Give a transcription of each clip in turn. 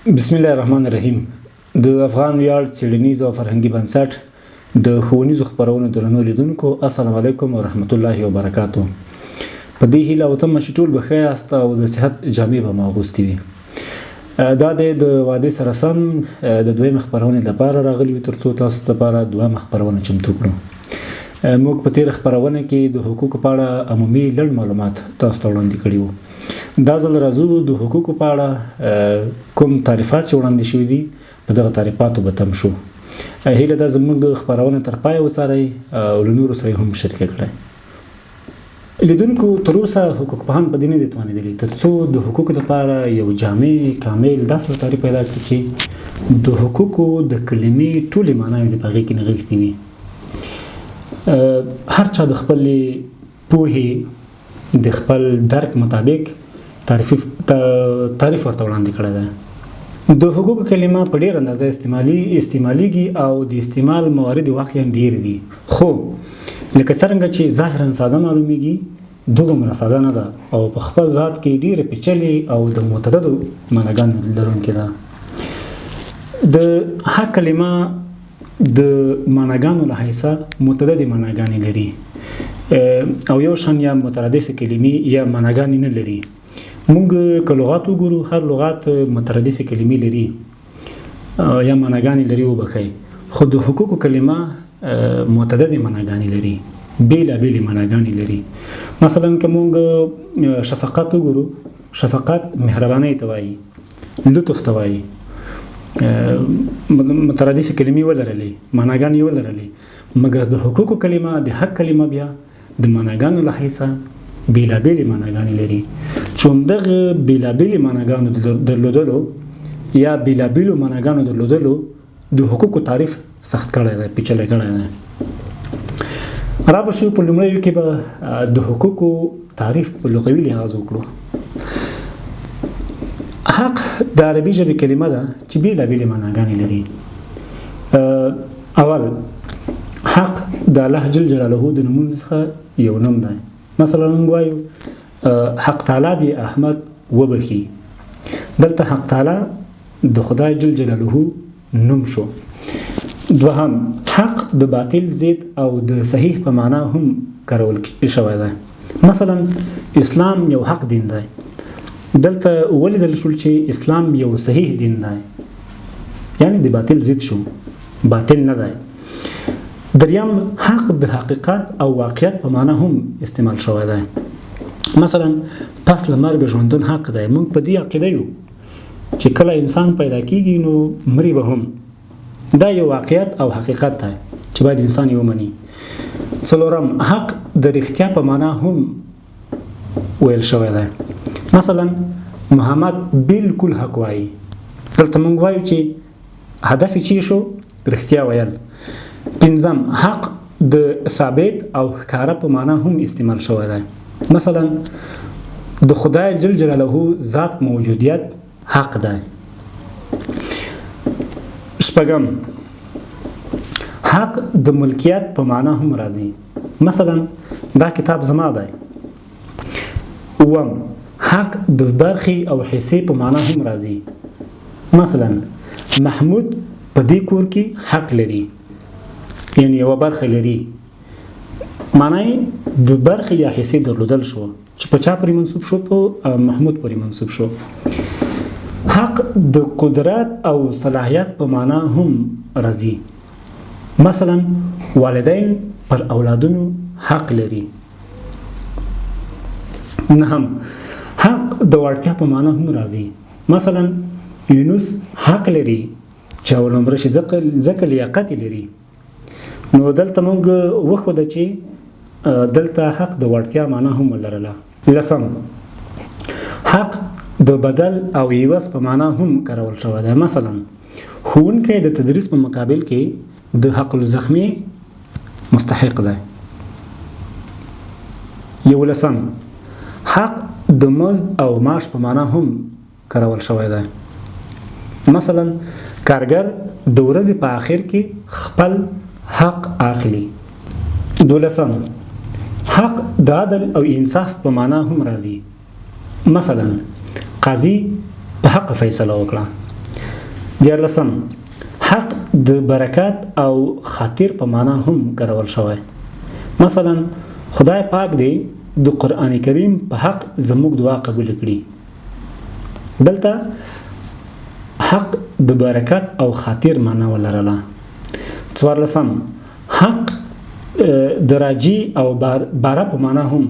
بسم الله الرحمن الرحیم. د افغان ویاړ څیړنیز او فرهنګي بنسټ د ښوونیزو خپرونو درنو لیدونکو السلام علیکم ورحمت الله وبرکاتو. په دې هیله او تمه چې ټول بخیر یاست او د صحت جامې به مو اغوستې وي. دا د واده سره سم د دویم خپرونې لپاره راغلي وي تر څو تاسو لپاره دویم خپرونه چمتو کړو. موږ په تېره خپرونه کې د حقوقو په اړه عمومي لږ معلومات تاسو ته وړاندې کړي وو. دا ځل راځو د حقوقو په اړه کوم تعریفات چې وړاندې شوي دي په دغه تعریفاتو به تم شو. هیله ده زموږ خپرونه تر پایه وڅارئ او له نورو سره هم شریکه کړئ. لیدونکو تر اوسه حقوق پوهان په دې نه دي توانېدلي تر څو د حقوقو لپاره یو جامع کامل داسې تعریف پیدا کړي چې د حقوقو د کلمې ټولې معناوې د په هغې کې نغښتې وي. هر چا د خپلې پوهې د خپل درک مطابق تعریف ورته وړاندې کړی دی. د حقوقو کلمه په ډېر اندازه استعمالیږي او د استعمال موارد واقعا ډېر دي، خو لکه څرنګه چې ظاهرا ساده معلومیږي دومره ساده نه ده او په خپل ذات کې ډېره پیچلې او د متعددو معناګانو لرونکې ده. د حق کلمه د معناګانو له حیثه متعددې معناګانې لري او یو شان یا مترادف کلمې یا معناګانې نه لري. مونږ که لغات وګورو هر لغات مترادف کلمې لري یا معناګانې لري وبخئ، خو د حقوقو کلمه متعددې معناګانې لري، بېلابېلې معناګانې لري. مثلا که مونږ شفقت وګورو، شفقت مهربانۍ ته وایي، لطف ته وایي، مترادف کلمې ولرلې، معناګانې ولرلې، مګر د حقوقو کلمه د حق کلمه بیا د معناګانو له حیثه بېلابېلې معناګانې لري چې همدغه بېلابېلې معناګانو درلودلو یا بېلابېلو معناګانو درلودلو د حقوقو تعریف سخت کړی دی، پیچلی کړی دی. را به شو په لومړیو کې به د حقوقو تعریف په لغوي لحاظ وکړو. حق د عربي ژبې کلمه ده چې بېلابېلې معناګانې لري. اول حق د الله جل جلاله د نومونو څخه یو نوم دی. مثلا موږ وایو حق تعالی دی احمد وبخي، دلته حق تعالی د خدای جل جلاله نوم شو. دوهم حق د باطل ضد او د صحیح په معنا هم کارول شوی دی. مثلا اسلام یو حق دین دی، دلته ولیدل شول چې اسلام یو صحیح دین دی، یعنی د باطل ضد شو، باطل نه دی. دریم حق د حقیقت او واقعیت په معنا هم استعمال شوی دی. مثلا پس له مرګ ژوندون حق دی. موږ په دې عقیده یو چې کله انسان پیدا کیږي نو مري به هم. دا یو واقعیت او حقیقت دی چې باید انسان یې ومني. څلورم حق د رښتیا په معنا هم ویل شوی دی. مثلا محمد بالکل حق وایي، دلته موږ وایو چې هدف یې چی شو؟ رښتیا ویل. پنځم حق د ثابت او ښکاره په معنا هم استعمال شوی دی. مثلا د خدای جل جلاله ذات موجودیت حق دی. شپږم حق د ملکیت په معنا هم راځي. مثلا دا کتاب زما دی. اووم حق د برخې او حصې په معنا هم راځي. مثلا محمود په دې کور کې حق لري، یعنی یوه برخه لري. معنی د برخې یا حصې درلودل شو چې په چا پورې منصوب شو؟ په محمود پورې منصوب شو. حق د قدرت او صلاحیت په معنا هم راځي. مثلا والدین پر اولادونو حق لري. نهم حق د وړتیا په معنا هم راځي. مثلا یونس حق لري چې اولمره شي ځکه لیاقت لري. نو دلته موږ وښوده چې دلته حق د وړتیا معنا هم ولرله. لسم حق د بدل او عوض په معنا هم کارول شوی دی. مثلا ښوونکی د تدریس په مقابل کې د حق الزخمي مستحق دی. یولسم حق د مزد او معاش په معنا هم کارول شوی دی. مثلا کارګر د ورځې په آخر کې خپل حق اخلي. دولسم حق د عدل او انصاف په معنا هم راځي. مثلا قاضي په حق فیصله وکړه. 14 حق د برکات او خاطر په معنا هم کارول شوی. مثلا خدای پاک دی د قرآن کریم په حق زموږ دعا قبول کړي. دلته حق د برکات او خاطر معنا ولرله. 14 حق د راجی او باره په معنا هم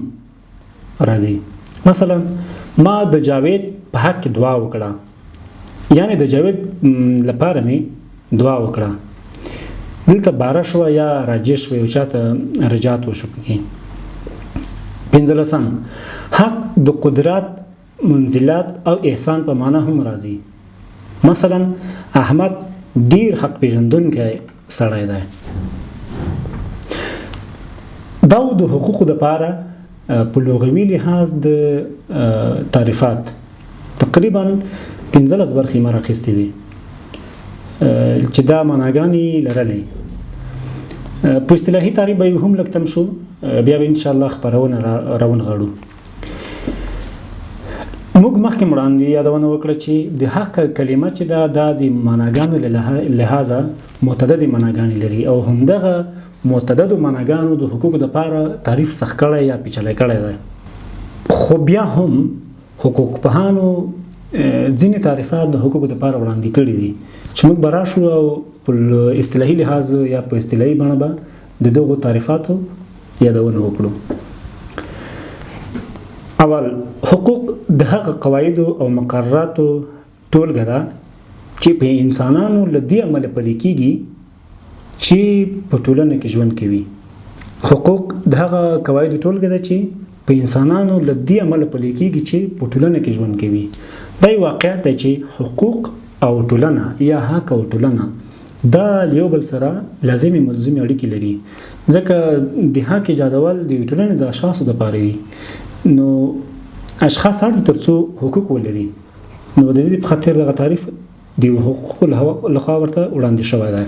راځي. مثلا ما د جاوید په حق کې دعا وکړه، یعنی د جاوید لپاره می دعا وکړه. دلته باره شو یا راجی شو یو چاته رجات وشو پکې. 15 حق د قدرت، منزلت او احسان په معنا هم راځي. مثلا احمد ډیر حق پیژندونکی سړی دی. دا د حقوقو لپاره په لغوي لحاظ د تعریفات تقریبا 15 برخې ما راخیستې دي چې دا معناګانې لرلې. په اصطلاحي تعریف به هم لږ تم شو، بیا به انشاءالله خپرونه راونغاړو. موږ مخکې وړاندې یادونه وکړه چې د حق کلمه چې دا د معناګانو له لحاظه متعدد معناګانې لري او همدغه متعدد معناګانو د حقوقو لپاره تعریف سخت کړی یا پیچلی کړی دی. خو بیا هم حقوق پوهانو ځینې تعریفات د حقوقو لپاره وړاندې کړي دي چې موږ به راشو او په اصطلاحي لحاظ یا په اصطلاحي بڼه به د دغو تعریفاتو یادونه وکړو. اول، حقوق د هغه قواعدو او مقرراتو ټولګه ده چې په انسانانو له دې عمله پلي کېږي چې په ټولنه کې ژوند کوي. حقوق د هغه قواعدو ټولګه ده چې په انسانانو له دې عمله پلي کېږي چې په ټولنه کې ژوند کوي. دا یو واقعیت دی چې حقوق او ټولنه یا حق او ټولنه دا یو بل سره لازمي ملزمي اړیکې لري، ځکه د حق ایجادول د ټولنې د اشخاصو لپاره وي. نو اشخاص اړ تر څو حقوق ولري، نو د دې په خاطر دغه تعریف د حقوقو لخوا ورته وړاندې شوی دی.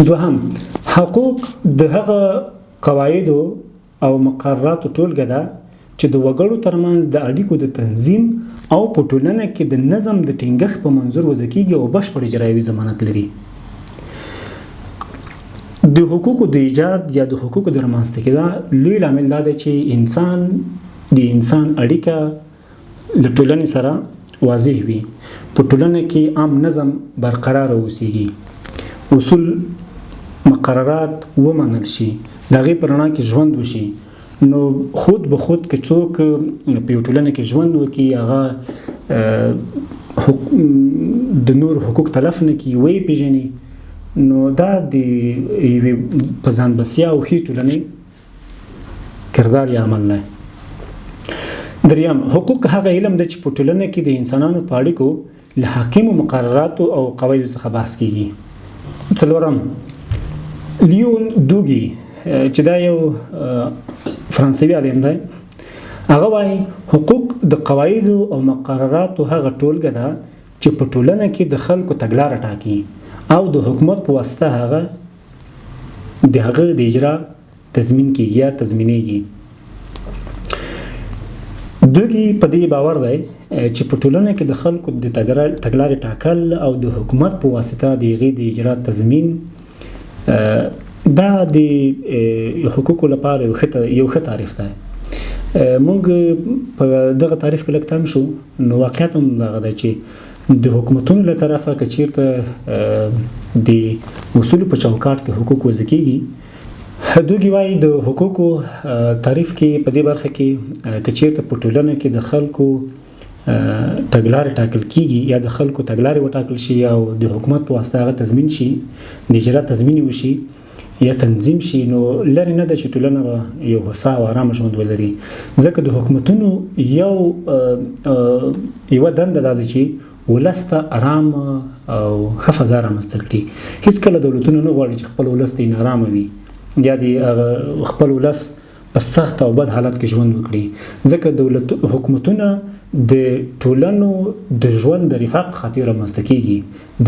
دوهم، حقوق د هغه قواعدو او مقرراتو ټولګه ده چې د وګړو ترمنځ د اړیکو د تنظیم او په ټولنه کې د نظم د ټینګښت په منظور وضع کېږي او بشپړ اجرایوي ضمانت لري. د حقوقو د ایجاد یا د حقوقو د رامنځته کېدا لوی لامل دا دی چې د انسان اړیکه له ټولنې سره واضح وي، په ټولنه کې عام نظم برقرار اوسیږي، اصول مقررات ومنل شي، د هغې په رڼا کې ژوند وشي. نو خود به خود که څوک په یو ټولنه کې ژوند وکړي، هغه د نور حقوق تلف نه کړي، ویې پېژني، نو دا د یوې په ځان بسیا او ښې ټولنې کردار یا عمل دی. دریم، حقوق هغه علم دی چې په ټولنه کې د انسانانو په اړیکو له حاکمو مقرراتو او قواعدو څخه بحث کېږي. څلورم، لیون دوګي چې دا یو فرانسوي عالم دی، هغه وایي حقوق د قواعدو او مقرراتو هغه ټولګه ده چې په ټولنه کې د خلکو تګلاره ټاکي او د حکومت په واسطه هغه د اجرا تضمین کېږي یا تضمینېږي. دوی په دې باور دی چې په ټولنه کې د خلکو د تګلارې ټاکل او د حکومت په واسطه د هغې د اجرا تضمین دا د حقوقو لپاره یو ښه تعریف دی. موږ په دغه تعریف کې لږ تم شو، نو واقعیت هم دغه دی چې د حکومتونو له طرفه که چیرته د اصولو په چوکاټ کې حقوق وضع کېږي، دوی وایي د حقوقو تعریف کې په دې برخه کې که چیرته په ټولنه کې د خلکو تګلارې ټاکل کېږي یا د خلکو تګلارې وټاکل شي او د حکومت په واسطه هغه تضمین شي، د اجرا تضمین وشي یا تنظیم شي، نو لرې نه ده چې ټولنه به یو هوسا او ارامه ژوند ولري، ځکه د حکومتونو یوه دنده دا ده چې ولس ته ارامه او ښه فضا رامنځته کړي. هېڅکله دولتونه نه غواړي چې خپل ولس ته نارامه وي یا د خپل ولس په سخت او بد حالت کې ژوند وکړي، ځکه حکومتونه د ټولنو د ژوند د رفاه په خاطر رامنځته کېږي،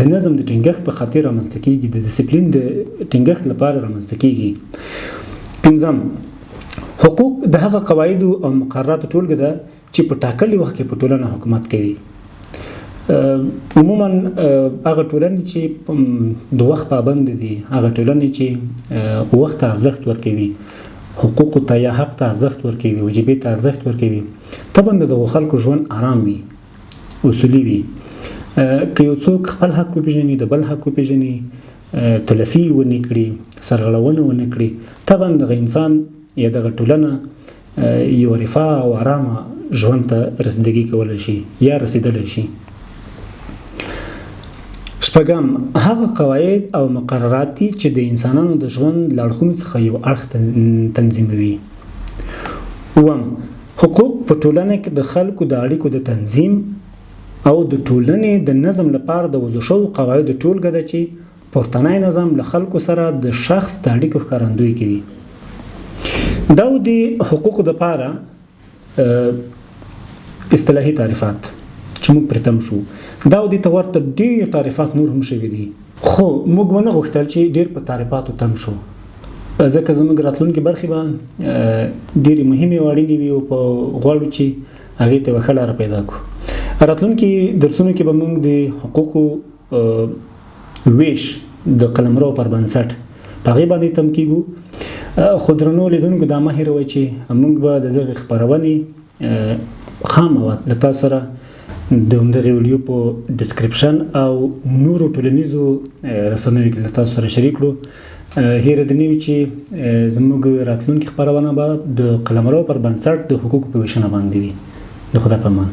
د نظم د ټینګښت په خاطر رامنځته کېږي، د ډسپلین د ټینګښت لپاره رامنځته کېږي. پنځم، حقوق د هغه قواعدو او مقرراتو ټولګه ده چې په ټاکلي وخت کې په ټولنه حکومت کوي. عموما هغه ټولنې چې د وخت پابند دي، هغه ټولنې چې وخت ته ارزښت ورکوي، حقوقو ته یا حق ته ارزښت ورکوي، وجیبې ته ارزښت ورکوي، طبعا د دغو خلکو ژوند آرام وي، اصولي وي. که یو څوک خپل حق وپېژني، د بل حق وپېژني، تلفي ونه کړي، سرغړونه ونه کړي، طبعا دغه انسان یا دغه ټولنه یو رفاه او آرامه ژوند ته رسیدګي کولی شي یا رسیدلی شي. شپږم، هغه قواعد او مقررات دي چې د انسانانو د ژوند له اړخونو څخه یو اړخ تنظیموي. اووم، حقوق په ټولنه کې د خلکو د اړیکو د تنظیم او د ټولنې د نظم لپاره د وضع شویو قواعدو ټولګه ده چې پښتنی نظام له خلکو سره د شخص د اړیکو ښکارندویي کوي. دا د حقوقو دپاره اصطلاحي تعریفات چې موږ پرې تم شو، دا د ته ورته ډېر تعریفات نور هم شوي دي، خو موږ ونه غوښتل چې ډېر په تعریفاتو تم شو، ځکه زموږ راتلونکې برخې به ډېرې مهمې او اړینې وي او په غواړو چې هغې ته یوه ښه لاره پیدا کړو. راتلونکي درسونو کې به موږ د حقوقو ویش د قلمرو پر بنسټ په هغې باندې تم کیږو. خو درنو لیدونکو دا مه هېروئ چې موږ به د دغې خپرونې خام مواد له تاسو سره د همدغې ویډیو په ډسکرپشن او نورو ټولنیزو رسنیو کې له تاسو سره شریک کړو. هیره دې نه وي چې زموږ راتلونکې خپرونه به د قلمرو پر بنسټ د حقوقو په ویشنه باندې وي. د خدای په امان.